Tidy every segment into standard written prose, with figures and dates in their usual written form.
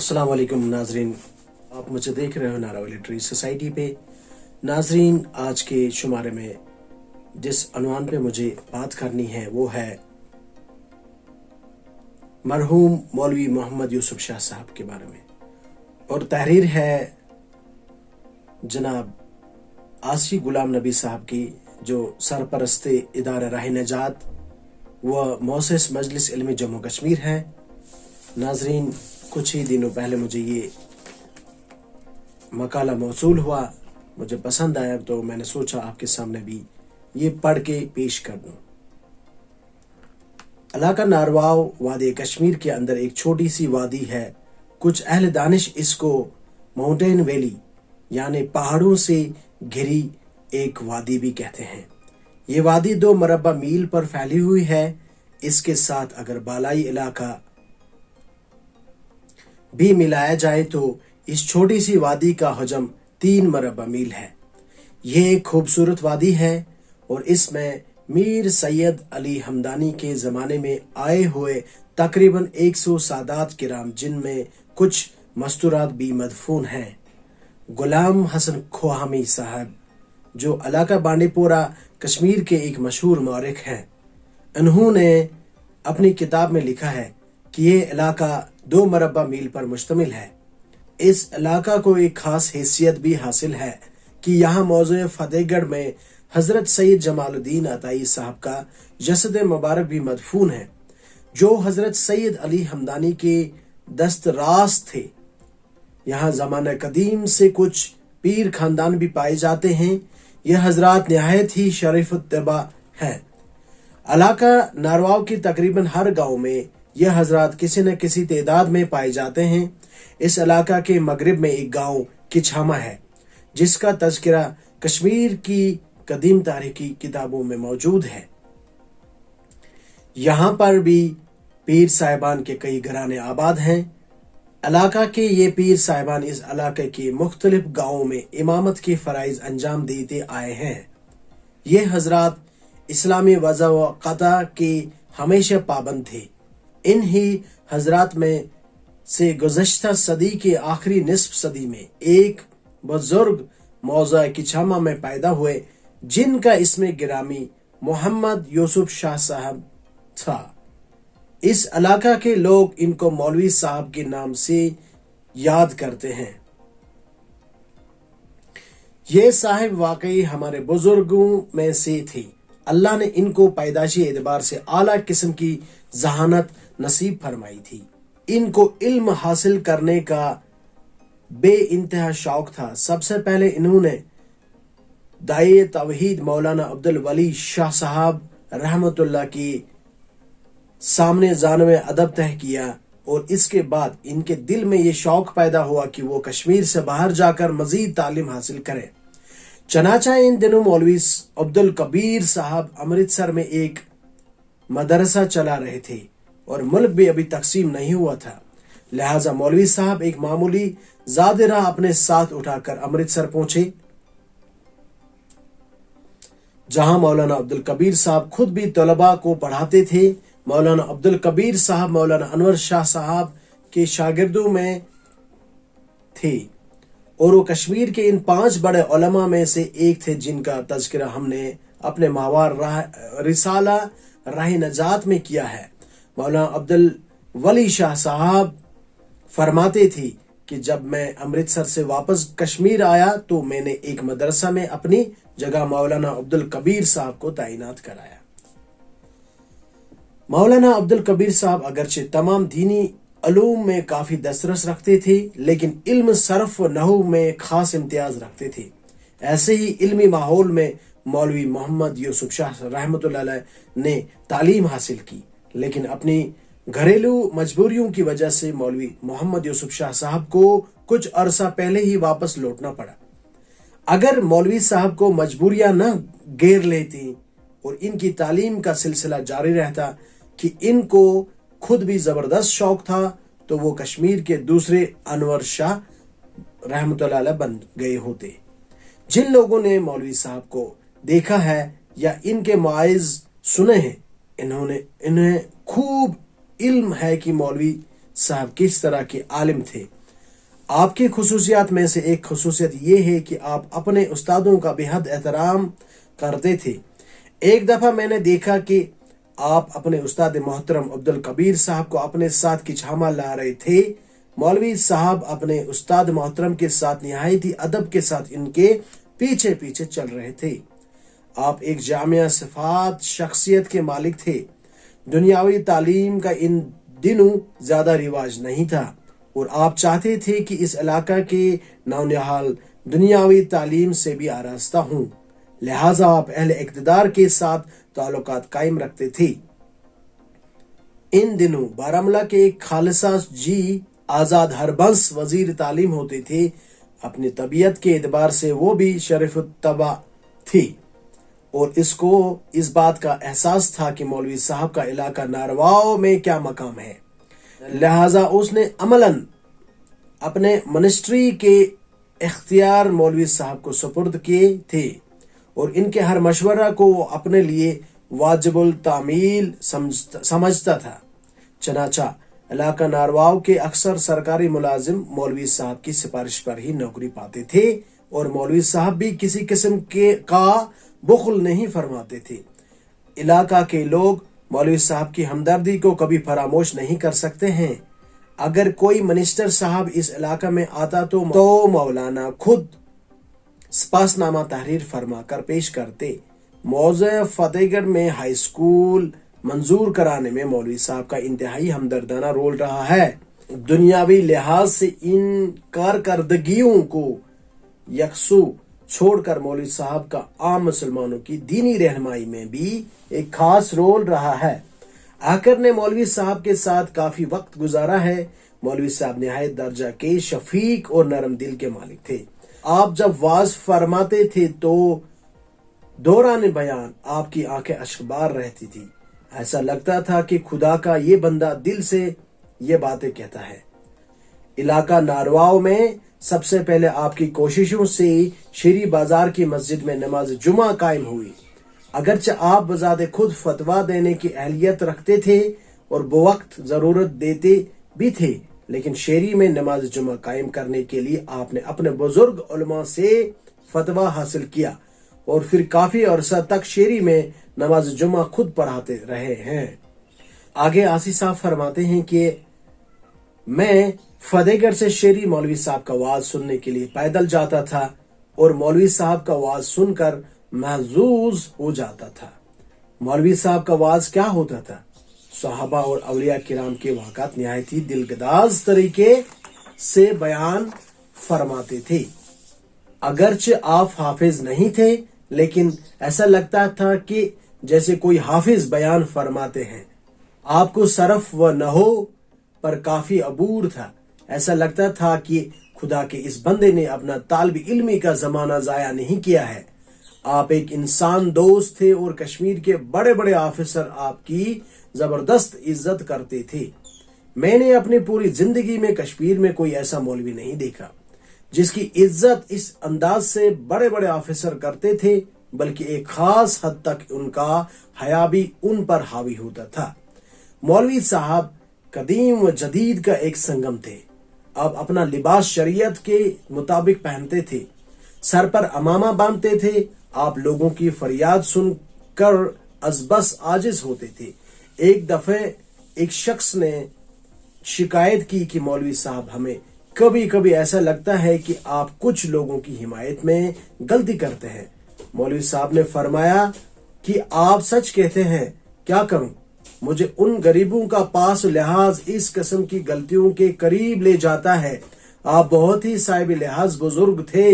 अस्सलाम वालेकुम नाजरीन, आप मुझे देख रहे हो नारावली ट्री सोसाइटी पे। नाजरीन, आज के शुमारे में जिस अनवान पे मुझे बात करनी है वो है मरहूम मौलवी मोहम्मद यूसुफ शाह साहब के बारे में, और तहरीर है जनाब आसिफ गुलाम नबी साहब की, जो सरपरस्त इदारा राह नजात व मोसेस मजलिस इल्मी जम्मू कश्मीर है। नाजरीन, कुछ ही दिनों पहले मुझे ये मकाला मौसूल हुआ, मुझे पसंद आया तो मैंने सोचा आपके सामने भी ये पढ़ के पेश कर दूं। इलाका नारवाव वादी कश्मीर के अंदर एक छोटी सी वादी है। कुछ अहल दानिश इसको माउंटेन वैली यानी पहाड़ों से घिरी एक वादी भी कहते हैं। ये वादी 2 मरबा मील पर फैली हुई है। इसके साथ अगर बालाई इलाका भी मिलाया जाए तो इस छोटी सी वादी का हजम 3 मरबा मील है। ये एक खूबसूरत वादी है और इसमें मीर सैयद अली हमदानी के ज़माने में आए हुए तकरीबन 100 सादात किराम, जिनमें कुछ मस्तूरात भी मदफून हैं। गुलाम हसन खोहामी साहब, जो इलाका बांडीपोरा कश्मीर के एक मशहूर मौरिख हैं, उन्होंने अपनी किताब में लिखा है कि ये इलाका 2 मरबा मील पर मुश्तमिल है। इस इलाका को एक खास हैसियत भी हासिल है कि यहाँ मौज़े फतेहगढ़ में हजरत सैयद जमालुद्दीन अताई साहब का जसद मुबारक भी मदफून है, जो हजरत सैयद अली हमदानी के दस्तरास थे। यहाँ ज़माना कदीम से कुछ पीर खानदान भी पाए जाते हैं। यह हजरात नहायत ही शरीफ तबा हैं। इलाका नारवाव की तकरीबन हर गांव में यह हजरात किसी न किसी तादाद में पाए जाते हैं। इस इलाका के मगरिब में एक गांव किछामा है, जिसका तज़किरा कश्मीर की कदीम तारीखी किताबों में मौजूद है। यहाँ पर भी पीर साहिबान के कई घराने आबाद हैं। इलाका के ये पीर साहिबान इस इलाके के मुख्तलिफ गांवों में इमामत के फराइज अंजाम देते आए हैं। ये हजरात इस्लामी वज़ा व क़ता के हमेशा पाबंद थे। इन्हीं हजरात में से गुज़श्ता सदी के आखिरी निस्फ सदी में एक बुजुर्ग मौज़ा किछामा में पैदा हुए, जिनका इसमें गिरामी मोहम्मद यूसुफ शाह साहब था। इस इलाका के लोग इनको मौलवी साहब के नाम से याद करते हैं। ये साहिब वाकई हमारे बुजुर्गों में से थे। अल्लाह ने इनको पैदाशी एतबार से आला किस्म की जहानत नसीब फरमाई थी। इनको इल्म हासिल करने का बे इंतहा शौक था। सबसे पहले इन्होंने दाई तौहीद मौलाना अब्दुल वली शाह साहब रहमतुल्लाह की सामने जानवे अदब तह किया, और इसके बाद इनके दिल में ये शौक पैदा हुआ कि वो कश्मीर से बाहर जाकर मजीद तालीम हासिल करें। चनाचा इन दिनों मौलवी अब्दुल कबीर साहब अमृतसर में एक मदरसा चला रहे थे और मुल्क भी अभी तकसीम नहीं हुआ था। लिहाजा मौलवी साहब एक मामूली ज़ादिरा अपने साथ उठाकर अमृतसर पहुंचे, जहां मौलाना अब्दुल कबीर साहब खुद भी तलबा को पढ़ाते थे। मौलाना अब्दुल कबीर साहब मौलाना अनवर शाह साहब के शागिर्दों में थे, और वो कश्मीर के इन 5 बड़े उलमा में से एक थे, जिनका तज़किरा हमने अपने मावार रिसाला राह नजात में किया है। मौलाना अब्दुल वली शाह साहब फरमाते थे कि जब मैं अमृतसर से वापस कश्मीर आया तो मैंने एक मदरसा में अपनी जगह मौलाना अब्दुल कबीर साहब को तैनात कराया। मौलाना अब्दुल कबीर साहब अगरचे तमाम दीनी अलूम में काफी दस्तरस रखते थे, लेकिन इल्म सरफ व नहू में खास इम्तियाज रखते थे। ऐसे ही इल्मी माहौल में मौलवी मोहम्मद यूसुफ शाह रहमतुल्लाह अलैह ने तालीम हासिल की, लेकिन अपनी घरेलू मजबूरियों की वजह से मौलवी मोहम्मद यूसुफ शाह साहब को कुछ अरसा पहले ही वापस लौटना पड़ा। अगर मौलवी साहब को मजबूरियां न घेर लेती और इनकी तालीम का सिलसिला जारी रहता कि इनको खुद भी जबरदस्त शौक था, तो वो कश्मीर के दूसरे अनवर शाह रहमतुल्लाह अलैह बन गए होते। जिन लोगों ने मौलवी साहब को देखा है या इनके मवाइज सुने हैं, इन्हें खूब इल्म है कि मौलवी साहब किस तरह के आलिम थे। आपकी खसूसियात में से एक खसूसियत ये है कि आप अपने उस्तादों का बेहद एहतराम करते थे। एक दफ़ा मैंने देखा कि आप अपने उस्ताद मोहतरम अब्दुल कबीर साहब को अपने साथ किछामा ला रहे थे। मौलवी साहब अपने उस्ताद मोहतरम के साथ निहायती अदब के साथ इनके पीछे पीछे चल रहे थे। आप एक जामिया सिफात शख्सियत के मालिक थे। दुनियावी तालीम का इन दिनों ज्यादा रिवाज नहीं था और आप चाहते थे कि इस इलाका के नौनिहाल दुनियावी तालीम से भी आरास्ता हूँ, लिहाजा आप अहले इक़्तिदार के साथ ताल्लुकात कायम रखते थे। इन दिनों बारामूला के खालिसा जी आजाद हरबंस वजीर तालीम होते थे। अपनी तबीयत के एतबार से वो भी शरीफ-उत-तबा थी और इसको इस बात का एहसास था कि मौलवी साहब का इलाका नारवाओ में क्या मकाम है, लिहाजा उसने अमलन अपने मिनिस्ट्री के इख्तियार मौलवी साहब को सुपुर्द किए थे और इनके हर मशवरा को अपने लिए वाजिबुल तामील समझता था। चनाचा इलाका नारवाओ के अक्सर सरकारी मुलाजिम मौलवी साहब की सिफारिश पर ही नौकरी पाते थे और मौलवी साहब भी किसी किस्म का बुखल नहीं फरमाते थे। इलाका के लोग मौलवी साहब की हमदर्दी को कभी फरामोश नहीं कर सकते हैं। अगर कोई मिनिस्टर साहब इस इलाका में आता तो मौलाना खुद स्पासनामा तहरीर फरमा कर पेश करते। मौज़े फतेहगढ़ में हाई स्कूल मंजूर कराने में मौलवी साहब का इंतहाई हमदर्दाना रोल रहा है। दुनियावी लिहाज से इन कारकर्दगियों को यकसू छोड़कर मौलवी साहब का आम मुसलमानों की दीनी रहनुमाई में भी एक खास रोल रहा है। आकर ने मौलवी साहब के साथ काफी वक्त गुजारा है। मौलवी साहब निहायत दर्जा के शफीक और नरम दिल के मालिक थे। आप जब वाज फरमाते थे तो दौरान बयान आपकी आंखें अश्कबार रहती थी। ऐसा लगता था कि खुदा का ये बंदा दिल से ये बातें कहता है। इलाका नारवाओ में सबसे पहले आपकी कोशिशों से शेरी बाजार की मस्जिद में नमाज जुमा कायम हुई। अगरचे आप बजाते खुद फतवा देने की अहलियत रखते थे और बवक्त जरूरत देते भी थे, लेकिन शेरी में नमाज जुमा कायम करने के लिए आपने अपने बुजुर्ग उलमा से फतवा हासिल किया और फिर काफी अरसा तक शेरी में नमाज जुमा खुद पढ़ाते रहे हैं। आगे आसी साहब फरमाते हैं कि मैं फतेहगढ़ से शेरी मौलवी साहब का वाज सुनने के लिए पैदल जाता था और मौलवी साहब का वाज सुनकर महजूज हो जाता था। मौलवी साहब का वाज क्या होता था? सहाबा और अवलिया किराम के वाक़ात निहायत ही दिलगदाज तरीके से बयान फरमाते थे। अगरचे आप हाफिज नहीं थे, लेकिन ऐसा लगता था कि जैसे कोई हाफिज बयान फरमाते हैं। आपको सरफ व नहो पर काफी अबूर था। ऐसा लगता था कि खुदा के इस बंदे ने अपना तालिब इल्मी का जमाना जाया नहीं किया है। आप एक इंसान दोस्त थे और कश्मीर के बड़े बड़े ऑफिसर आपकी जबरदस्त इज्जत करते थे। मैंने अपनी पूरी जिंदगी में कश्मीर में कोई ऐसा मौलवी नहीं देखा जिसकी इज्जत इस अंदाज से बड़े बड़े ऑफिसर करते थे, बल्कि एक खास हद तक उनका हया भी उन पर हावी होता था। मौलवी साहब कदीम व जदीद का एक संगम थे। अब अपना लिबास शरीयत के मुताबिक पहनते थे, सर पर अमामा बांधते थे। आप लोगों की फरियाद सुनकर अजबस आजिज होते थे। एक दफे एक शख्स ने शिकायत की कि मौलवी साहब, हमें कभी कभी ऐसा लगता है कि आप कुछ लोगों की हिमायत में गलती करते हैं। मौलवी साहब ने फरमाया कि आप सच कहते हैं, क्या करूं? मुझे उन गरीबों का पास लिहाज इस किस्म की गलतियों के करीब ले जाता है। आप बहुत ही साहिब लिहाज बुजुर्ग थे।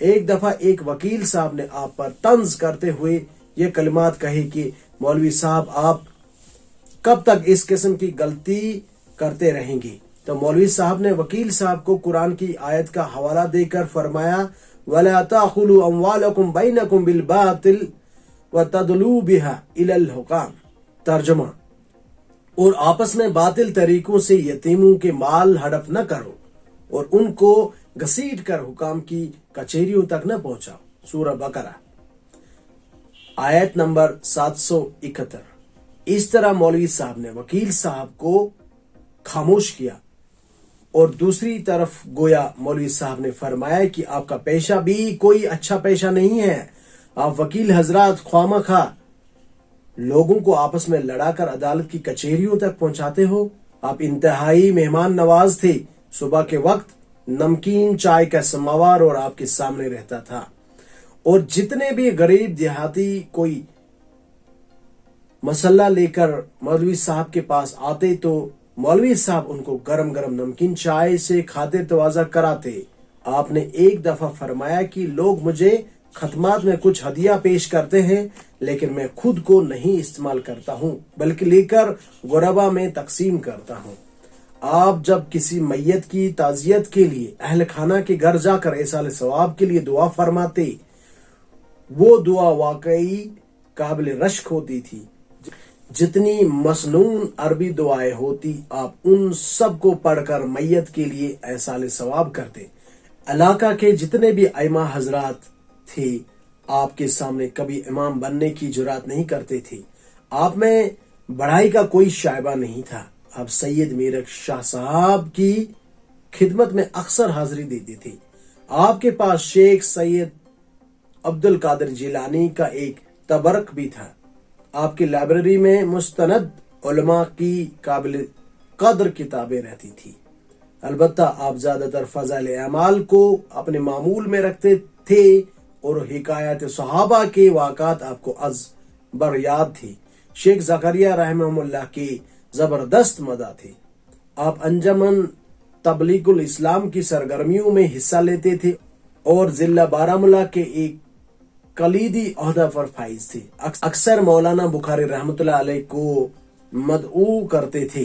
एक दफा एक वकील साहब ने आप पर तंज करते हुए ये कलिमात कही कि मौलवी साहब, आप कब तक इस किस्म की गलती करते रहेंगी? तो मौलवी साहब ने वकील साहब को कुरान की आयत का हवाला देकर फरमाया, वला ताखुलू अमवालकुम बैनकुम बिल बातिल व तदलू बिहा इलल हुकाम। तर्जुमा, और आपस में बातिल तरीकों से यतीमों के माल हड़प न करो और उनको घसीट कर हुकाम की कचहरियों तक न पहुंचाओ। सूरह बकरा आयत नंबर 771। इस तरह मौलवी साहब ने वकील साहब को खामोश किया اور دوسری طرف گویا مولوی صاحب نے فرمایا کہ آپ کا پیشہ بھی کوئی اچھا پیشہ نہیں ہے، آپ وکیل حضرات خوامخواہ لوگوں کو آپس میں لڑا کر عدالت کی کچہریوں تک پہنچاتے ہو، آپ انتہائی مہمان نواز تھے، صبح کے وقت نمکین چائے کا سماور اور آپ کے سامنے رہتا تھا، اور جتنے بھی غریب دیہاتی کوئی مسئلہ لے کر مولوی صاحب کے پاس آتے تو مولوی صاحب ان کو گرم گرم نمکین چائے سے خاطر تواضع کراتے۔ آپ نے ایک دفعہ فرمایا کہ لوگ مجھے ختمات میں کچھ ہدیہ پیش کرتے ہیں، لیکن میں خود کو نہیں استعمال کرتا ہوں بلکہ لے کر غربا میں تقسیم کرتا ہوں۔ آپ جب کسی میت کی تعزیت کے لیے اہل خانہ کے گھر جا کر ایصال ثواب کے لیے دعا فرماتے، وہ دعا واقعی قابل رشک ہوتی تھی۔ جتنی مسنون عربی دعائیں ہوتی آپ ان سب کو پڑھ کر میت کے لیے ایصال ثواب کرتے۔ علاقہ کے جتنے بھی ائمہ حضرات تھے آپ کے سامنے کبھی امام بننے کی جرات نہیں کرتے تھے۔ آپ میں بڑائی کا کوئی شائبہ نہیں تھا۔ آپ سید میر شاہ صاحب کی خدمت میں اکثر حاضری دیتے تھے۔ آپ کے پاس شیخ سید عبد القادر جیلانی کا ایک تبرک بھی تھا۔ آپ کی لائبریری میں مستند علماء کی قابل قدر کتابیں رہتی تھی۔ البتہ آپ زیادہ تر فضائل اعمال کو اپنے معمول میں رکھتے تھے اور حکایات صحابہ کے واقعات آپ کو از بر یاد تھی۔ شیخ زکریہ رحمہ اللہ کے زبردست مداح تھے۔ آپ انجمن تبلیغ الاسلام کی سرگرمیوں میں حصہ لیتے تھے اور ضلع بارہمولہ کے ایک کلیدی عہدہ پر فائز تھے۔ اکثر مولانا بخاری رحمۃ اللہ علیہ کو مدعو کرتے تھے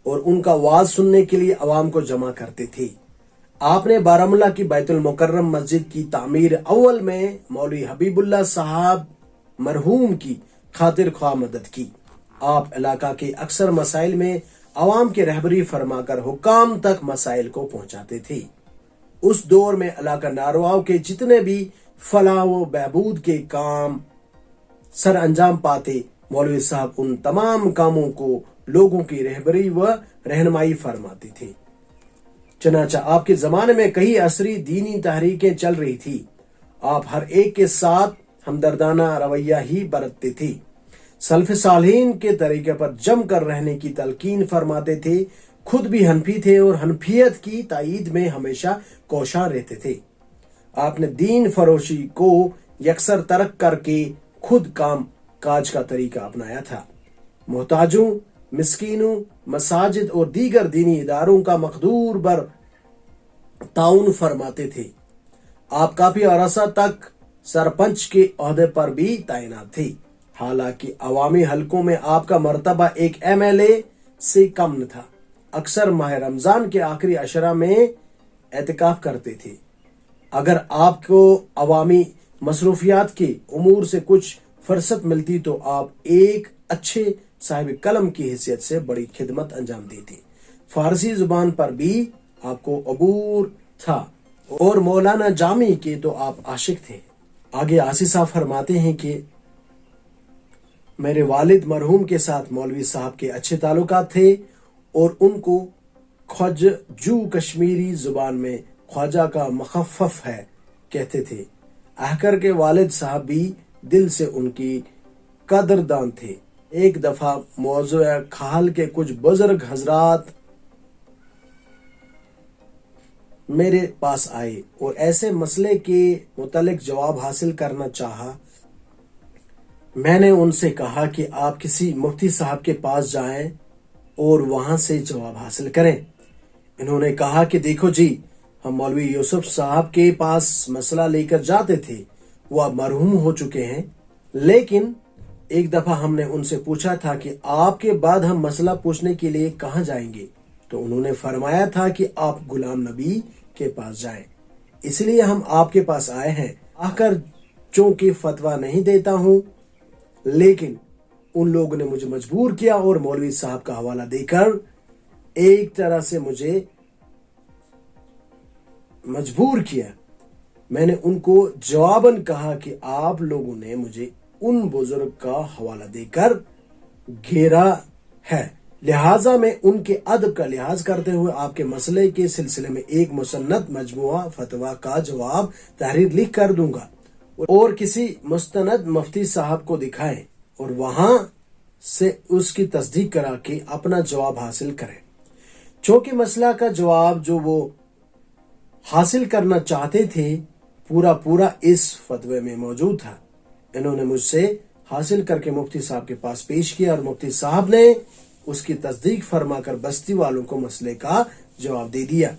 اور ان کا وعظ سننے کے لیے عوام کو جمع کرتے تھے۔ آپ نے بارہمولہ کی بیت المکرم مسجد کی تعمیر اول میں مولوی حبیب اللہ صاحب مرحوم کی خاطر خواہ مدد کی۔ آپ علاقہ کے اکثر مسائل میں عوام کی رہبری فرما کر حکام تک مسائل کو پہنچاتے تھے۔ اس دور میں علاقہ نارواؤ کے جتنے بھی فلاح و بہبود کے کام سر انجام پاتے، مولوی صاحب ان تمام کاموں کو لوگوں کی رہبری و رہنمائی فرماتے تھے۔ چنانچہ آپ کے زمانے میں کئی عصری دینی تحریکیں چل رہی تھی۔ آپ ہر ایک کے ساتھ ہمدردانہ رویہ ہی برتتے تھے، سلف صالحین کے طریقے پر جم کر رہنے کی تلقین فرماتے تھے، خود بھی حنفی تھے اور حنفیت کی تائید میں ہمیشہ کوشاں رہتے تھے۔ آپ نے دین فروشی کو یکسر ترک کر کے خود کام کاج کا طریقہ اپنایا تھا۔ محتاجوں، مسکینوں، مساجد اور دیگر دینی اداروں کا مقدور بر تعاون فرماتے تھے۔ آپ کافی عرصہ تک سرپنچ کے عہدے پر بھی تعینات تھے، حالانکہ عوامی حلقوں میں آپ کا مرتبہ ایک MLA سے کم نہ تھا۔ اکثر ماہ رمضان کے آخری عشرہ میں اعتکاف کرتے تھے۔ اگر آپ کو عوامی مصروفیات کے امور سے کچھ فرصت ملتی تو آپ ایک اچھے صاحب قلم کی حیثیت سے بڑی خدمت انجام دیتے۔ فارسی زبان پر بھی آپ کو عبور تھا اور مولانا جامی کے تو آپ عاشق تھے۔ آگے آصف صاحب فرماتے ہیں کہ میرے والد مرحوم کے ساتھ مولوی صاحب کے اچھے تعلقات تھے اور ان کو خواجو کشمیری زبان میں خواجہ کا مخفف ہے کہتے تھے۔ احکر کے والد صاحب بھی دل سے ان کی قدردان تھے۔ ایک دفعہ موضوع کھال کے کچھ بزرگ حضرات میرے پاس آئے اور ایسے مسئلے کے متعلق جواب حاصل کرنا چاہا۔ میں نے ان سے کہا کہ آپ کسی مفتی صاحب کے پاس جائیں اور وہاں سے جواب حاصل کریں۔ انہوں نے کہا کہ دیکھو جی، ہم مولوی یوسف صاحب کے پاس مسئلہ لے کر جاتے تھے، وہ اب مرحوم ہو چکے ہیں، لیکن ایک دفعہ ہم نے ان سے پوچھا تھا کہ آپ کے بعد ہم مسئلہ پوچھنے کے لیے کہاں جائیں گے، تو انہوں نے فرمایا تھا کہ آپ غلام نبی کے پاس جائیں، اس لیے ہم آپ کے پاس آئے ہیں۔ آ کر چونکہ فتویٰ نہیں دیتا ہوں، لیکن ان لوگوں نے مجھے مجبور کیا اور مولوی صاحب کا حوالہ دے کر ایک طرح سے مجھے مجبور کیا۔ میں نے ان کو جواباً کہا کہ آپ لوگوں نے مجھے ان بزرگ کا حوالہ دے کر گھیرا ہے لہٰذا میں ان کے ادب کا لحاظ کرتے ہوئے آپ کے مسئلے کے سلسلے میں ایک مسند مجموعہ فتویٰ کا جواب تحریر لکھ کر دوں گا اور کسی مستند مفتی صاحب کو دکھائیں اور وہاں سے اس کی تصدیق کرا کے اپنا جواب حاصل کریں۔ چونکہ مسئلہ کا جواب جو وہ حاصل کرنا چاہتے تھے پورا اس فتوے میں موجود تھا، انہوں نے مجھ سے حاصل کر کے مفتی صاحب کے پاس پیش کیا اور مفتی صاحب نے اس کی تصدیق فرما کر بستی والوں کو مسئلے کا جواب دے دیا۔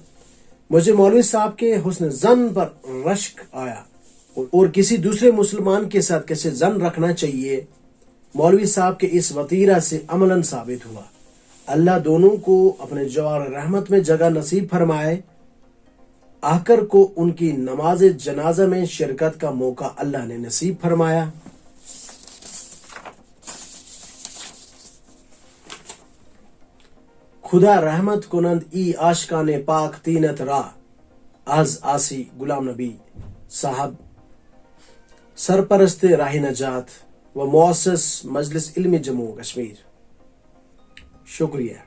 مجھے مولوی صاحب کے حسن ظن پر رشک آیا اور کسی دوسرے مسلمان کے ساتھ کیسے ظن رکھنا چاہیے مولوی صاحب کے اس وطیرہ سے عملاً ثابت ہوا۔ اللہ دونوں کو اپنے جوار رحمت میں جگہ نصیب فرمائے۔ آخر کو ان کی نماز جنازہ میں شرکت کا موقع اللہ نے نصیب فرمایا۔ خدا رحمت کنند ای عاشقان پاک تینت را از آسی غلام نبی صاحب، سرپرست راہ نجات و مؤسس مجلس علم جموں کشمیر۔ شکریہ۔